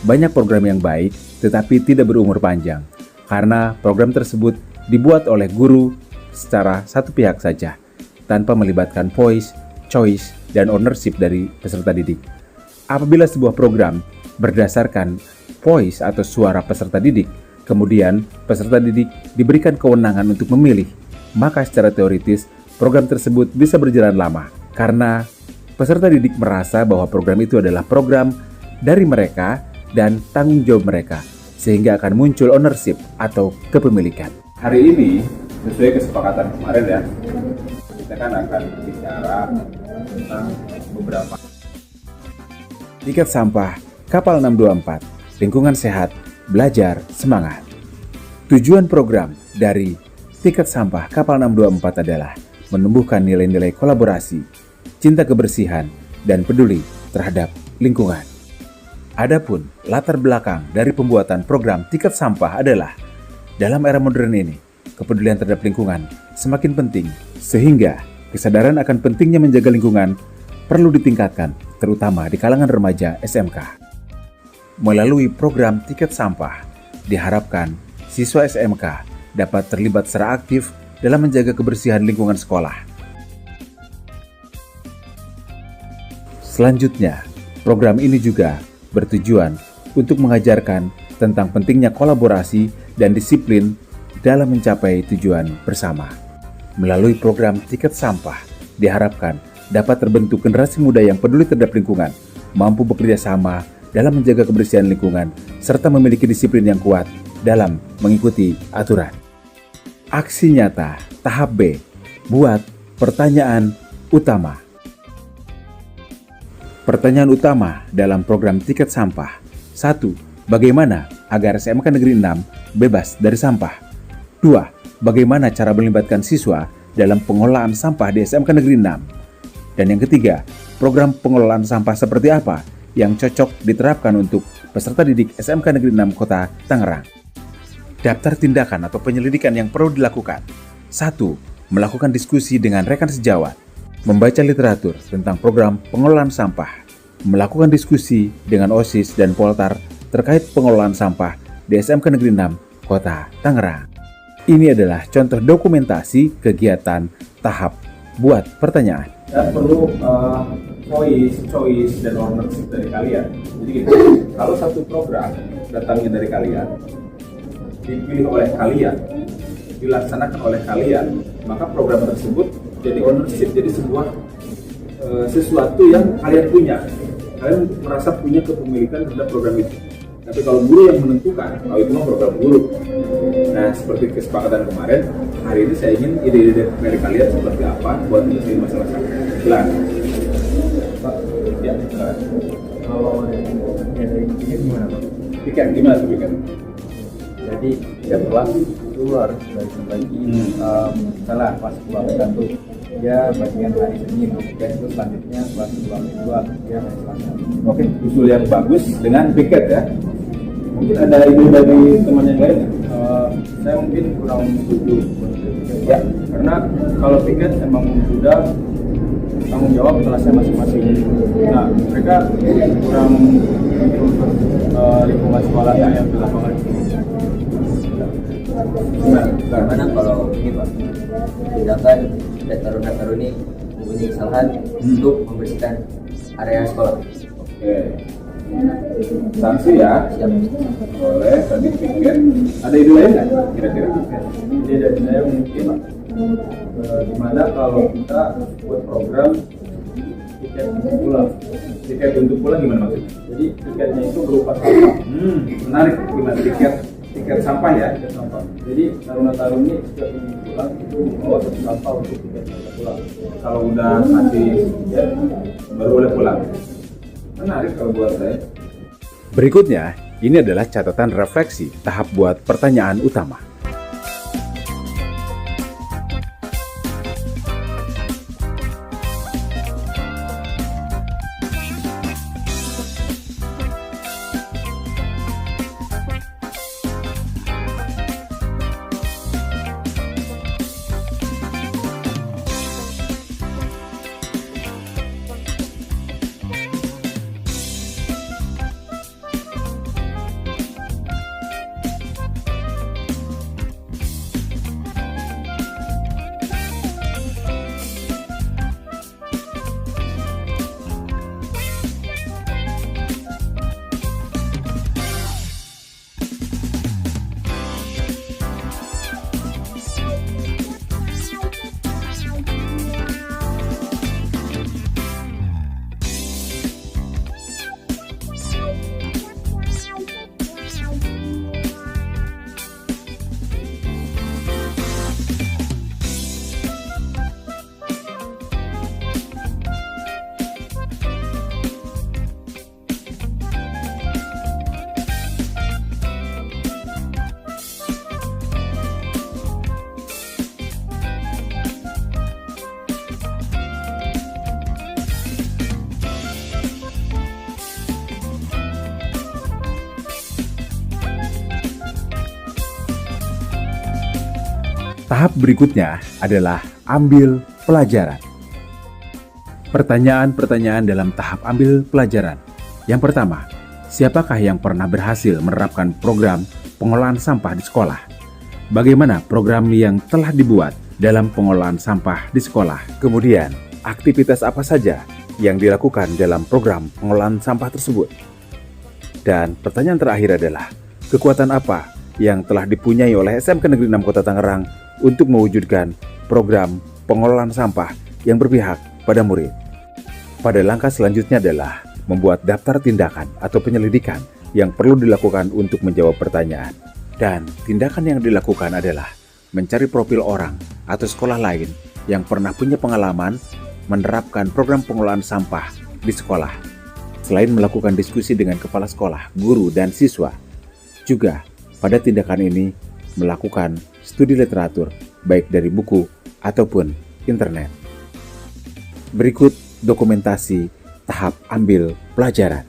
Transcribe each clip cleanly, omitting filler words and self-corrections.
banyak program yang baik tetapi tidak berumur panjang, karena program tersebut dibuat oleh guru secara satu pihak saja, tanpa melibatkan voice, choice, dan ownership dari peserta didik. Apabila sebuah program berdasarkan voice atau suara peserta didik, kemudian peserta didik diberikan kewenangan untuk memilih, maka secara teoritis program tersebut bisa berjalan lama, karena peserta didik merasa bahwa program itu adalah program dari mereka dan tanggung jawab mereka, sehingga akan muncul ownership atau kepemilikan. Hari ini, sesuai kesepakatan kemarin ya, kita kan akan bicara tentang beberapa tiket sampah Kapal 624, lingkungan sehat, belajar semangat. Tujuan program dari tiket sampah Kapal 624 adalah menumbuhkan nilai-nilai kolaborasi, cinta kebersihan, dan peduli terhadap lingkungan. Adapun latar belakang dari pembuatan program tiket sampah adalah, dalam era modern ini, kepedulian terhadap lingkungan semakin penting, sehingga kesadaran akan pentingnya menjaga lingkungan perlu ditingkatkan, terutama di kalangan remaja SMK. Melalui program tiket sampah, diharapkan siswa SMK dapat terlibat secara aktif dalam menjaga kebersihan lingkungan sekolah. Selanjutnya, program ini juga bertujuan untuk mengajarkan tentang pentingnya kolaborasi dan disiplin dalam mencapai tujuan bersama. Melalui program tiket sampah, diharapkan dapat terbentuk generasi muda yang peduli terhadap lingkungan, mampu bekerja sama dalam menjaga kebersihan lingkungan, serta memiliki disiplin yang kuat dalam mengikuti aturan. Aksi nyata tahap B, buat pertanyaan utama. Pertanyaan utama dalam program tiket sampah. 1. Bagaimana agar SMK Negeri 6 bebas dari sampah? 2. Bagaimana cara melibatkan siswa dalam pengelolaan sampah di SMK Negeri 6? Dan yang ketiga, program pengelolaan sampah seperti apa yang cocok diterapkan untuk peserta didik SMK Negeri 6 Kota Tangerang? Daftar tindakan atau penyelidikan yang perlu dilakukan. 1. Melakukan diskusi dengan rekan sejawat. Membaca literatur tentang program pengelolaan sampah. Melakukan diskusi dengan OSIS dan Poltar terkait pengelolaan sampah di SMK Negeri 6 Kota Tangerang. Ini adalah contoh dokumentasi kegiatan tahap buat pertanyaan. Dan perlu choice dan ownership dari kalian. Jadi gitu, kalau satu program datangnya dari kalian, dipilih oleh kalian, dilaksanakan oleh kalian, maka program tersebut jadi ownership, jadi sebuah sesuatu yang kalian punya. Kalian merasa punya kepemilikan terhadap program itu. Tapi kalau guru yang menentukan, kalau itu mah program guru. Nah, seperti kesepakatan kemarin, hari ini saya ingin ide-ide dari kalian seperti apa buat menyelesaikan masalah saya. Silakan. Pak, ya, silakan. Kalau dari tiket gimana, Pak? Tiket gimana tuh tiket? Jadi tiap kelas itu harus bagi misalnya pas pulang satu dia bagian hari Senin, dan itu selanjutnya kelas pulang kedua dia hari Selasa. Oke, usul yang bagus dengan piket ya. Mungkin ada ide dari teman yang lain? Saya mungkin kurang setuju ya, karena kalau piket emang sudah tanggung jawab kelasnya masing-masing. Nah, mereka kurang lingkungan sekolahnya yang di lapangan. Bagaimana kalau ini Pak, tindakan dataru ini mempunyai kesalahan untuk membersihkan area sekolah? Oke, sanksi ya. Siap. Boleh, tadi pikir. Ada ide lain nggak kira-kira? Jadi dari saya mungkin gimana kalau kita buat program tiket untuk pulang. Tiket untuk pulang gimana maksudnya? Jadi tiketnya itu berupa sampah. Menarik. Gimana tiket sampah ya? Tiket sampah. Jadi taruna-taruni setiap ingin pulang itu membawa satu sampah untuk tiketnya pulang. Kalau udah mati ya, baru boleh pulang. Menarik kalau buat saya. Berikutnya, ini adalah catatan refleksi tahap buat pertanyaan utama. Tahap berikutnya adalah ambil pelajaran. Pertanyaan-pertanyaan dalam tahap ambil pelajaran. Yang pertama, siapakah yang pernah berhasil menerapkan program pengolahan sampah di sekolah? Bagaimana program yang telah dibuat dalam pengolahan sampah di sekolah? Kemudian, aktivitas apa saja yang dilakukan dalam program pengolahan sampah tersebut? Dan pertanyaan terakhir adalah, kekuatan apa yang telah dipunyai oleh SMK Negeri 6 Kota Tangerang untuk mewujudkan program pengolahan sampah yang berpihak pada murid? Pada langkah selanjutnya adalah membuat daftar tindakan atau penyelidikan yang perlu dilakukan untuk menjawab pertanyaan. Dan tindakan yang dilakukan adalah mencari profil orang atau sekolah lain yang pernah punya pengalaman menerapkan program pengolahan sampah di sekolah. Selain melakukan diskusi dengan kepala sekolah, guru, dan siswa, juga pada tindakan ini melakukan studi literatur baik dari buku ataupun internet. Berikut dokumentasi tahap ambil pelajaran.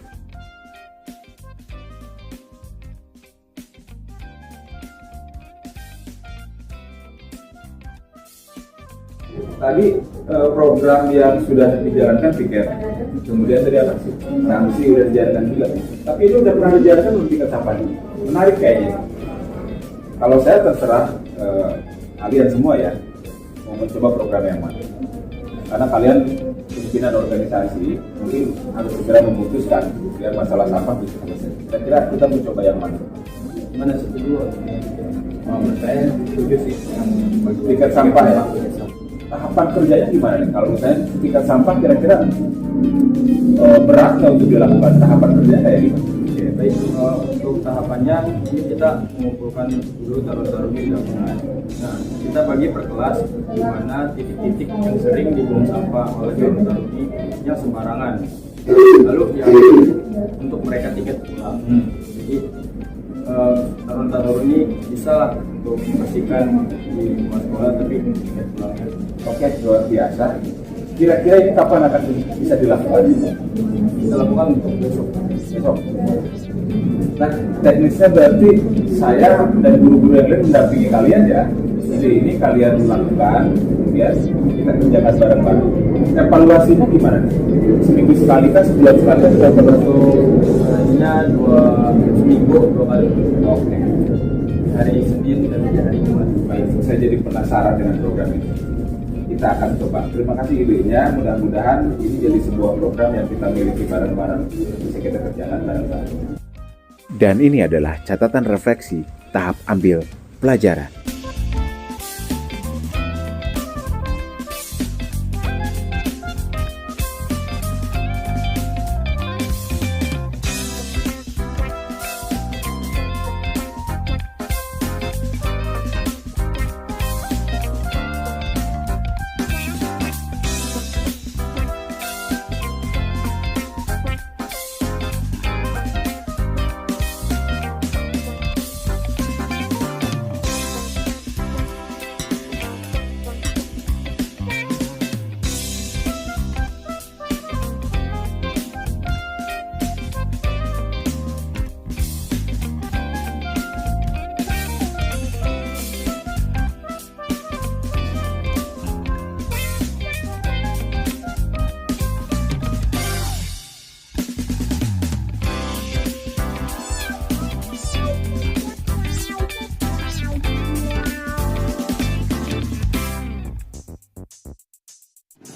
Tadi program yang sudah dijalankan piket, kemudian tadi apa sih? Sanksi sudah dijalankan juga. Tapi ini udah pernah dijalankan belum tingkat sampah ini? Menarik kayaknya. Kalau saya terserah kalian semua ya, mau mencoba program yang mana. Karena kalian pimpinan organisasi mungkin harus segera memutuskan biar masalah sampah bisa selesai. Kira-kira kita mencoba yang mana? Mana setuju? Menurut saya setuju sih yang tingkat sampah ya. Tahapan kerjanya gimana nih? Kalau misalnya tingkat sampah kira-kira berat nggak untuk dilakukan? Tahapan kerjanya kayak gimana? Oke, baik. Untuk tahapannya ini kita mengumpulkan dulu taruh-taruh di lapangan. Nah, kita bagi per kelas di mana titik-titik yang sering dibuang sampah oleh taruh-taruh ini yang sembarangan. Lalu yang untuk mereka tiket pulang. Jadi taruh-taruh ini bisa lah untuk membersihkan di rumah sekolah tapi tiket pulangnya. Oke, luar biasa. Kira-kira ini kapan akan bisa dilakukan? Kita lakukan untuk besok. Nah, teknisnya berarti saya dan guru-guru yang lain mendampingi kalian ya. Jadi ini kalian lakukan, kemudian kita kerjakan bareng-bareng. Evaluasinya gimana nih? Seminggu sekali kan, sebulan sekali kan sudah berbentuk hanya 2 seminggu 2 kali. Oke. Hari Senin dan hari Jumat. Baik, saya jadi penasaran dengan program ini. Kita akan coba. Terima kasih idenya. Mudah-mudahan ini jadi sebuah program yang kita miliki bareng-bareng, bisa kita kerjakan bareng-bareng. Dan ini adalah catatan refleksi tahap ambil pelajaran.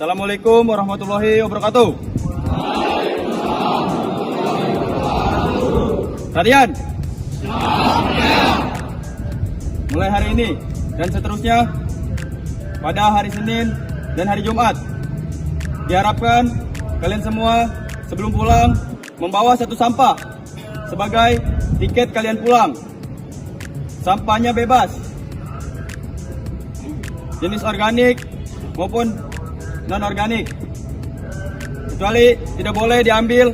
Assalamualaikum warahmatullahi wabarakatuh. Perhatian. Mulai hari ini dan seterusnya pada hari Senin dan hari Jumat, diharapkan kalian semua sebelum pulang membawa 1 sampah sebagai tiket kalian pulang. Sampahnya bebas, jenis organik maupun non-organik, kecuali tidak boleh diambil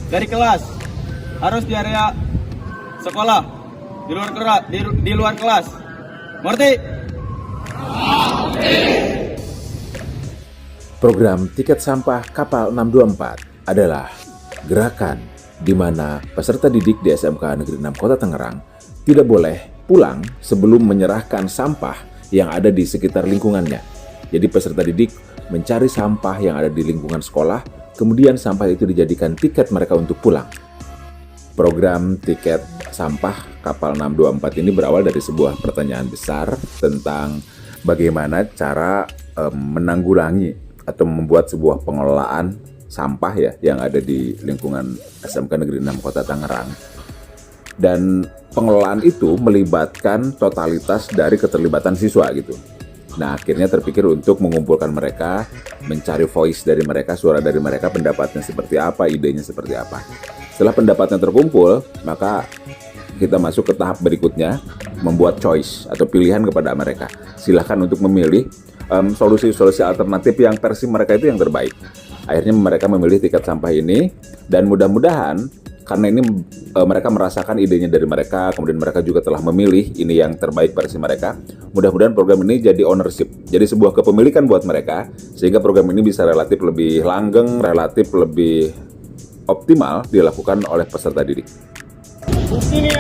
dari kelas, harus di area sekolah, di luar kelas. Mengerti? Program Tiket Sampah Kapal 624 adalah gerakan di mana peserta didik di SMK Negeri 6 Kota Tangerang tidak boleh pulang sebelum menyerahkan sampah yang ada di sekitar lingkungannya. Jadi peserta didik mencari sampah yang ada di lingkungan sekolah, kemudian sampah itu dijadikan tiket mereka untuk pulang. Program tiket sampah Kapal 624 ini berawal dari sebuah pertanyaan besar tentang bagaimana cara menanggulangi atau membuat sebuah pengelolaan sampah ya yang ada di lingkungan SMK Negeri 6 Kota Tangerang. Dan pengelolaan itu melibatkan totalitas dari keterlibatan siswa gitu. Nah, akhirnya terpikir untuk mengumpulkan mereka, mencari voice dari mereka, suara dari mereka, pendapatnya seperti apa, idenya seperti apa. Setelah pendapatnya terkumpul, maka kita masuk ke tahap berikutnya, membuat choice atau pilihan kepada mereka. Silahkan untuk memilih solusi-solusi alternatif yang versi mereka itu yang terbaik. Akhirnya mereka memilih tiket sampah ini, dan mudah-mudahan karena ini mereka merasakan idenya dari mereka, kemudian mereka juga telah memilih ini yang terbaik versi mereka. Mudah-mudahan program ini jadi ownership, jadi sebuah kepemilikan buat mereka, sehingga program ini bisa relatif lebih langgeng, relatif lebih optimal dilakukan oleh peserta didik. Ini